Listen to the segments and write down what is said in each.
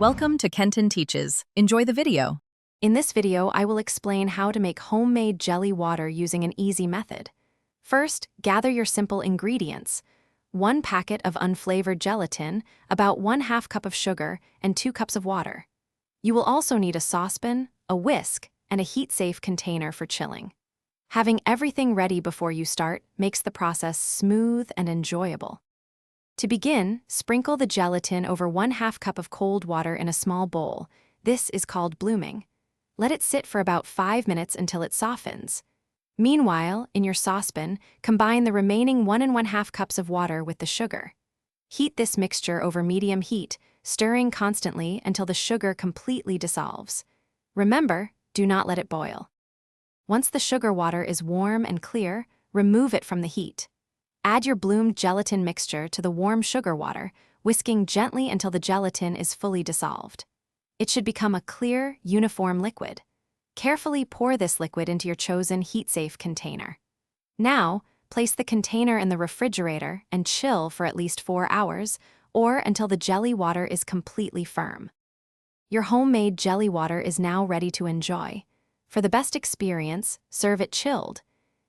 Welcome to Kenton Teaches. Enjoy the video. In this video, I will explain how to make homemade jelly water using an easy method. First, gather your simple ingredients. 1 packet of unflavored gelatin, about 1/2 cup of sugar, and 2 cups of water. You will also need a saucepan, a whisk, and a heat-safe container for chilling. Having everything ready before you start makes the process smooth and enjoyable. To begin, sprinkle the gelatin over 1/2 cup of cold water in a small bowl. This is called blooming. Let it sit for about 5 minutes until it softens. Meanwhile, in your saucepan, combine the remaining 1 1/2 cups of water with the sugar. Heat this mixture over medium heat, stirring constantly until the sugar completely dissolves. Remember, do not let it boil. Once the sugar water is warm and clear, remove it from the heat. Add your bloomed gelatin mixture to the warm sugar water, whisking gently until the gelatin is fully dissolved. It should become a clear, uniform liquid. Carefully pour this liquid into your chosen heat-safe container. Now, place the container in the refrigerator and chill for at least 4 hours, or until the jelly water is completely firm. Your homemade jelly water is now ready to enjoy. For the best experience, serve it chilled.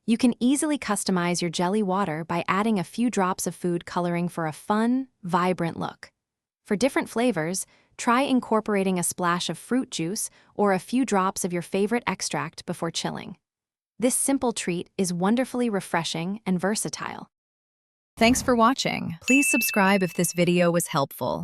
You can easily customize your jelly water by adding a few drops of food coloring for a fun, vibrant look. For different flavors, try incorporating a splash of fruit juice or a few drops of your favorite extract before chilling. This simple treat is wonderfully refreshing and versatile. Thanks for watching. Please subscribe if this video was helpful.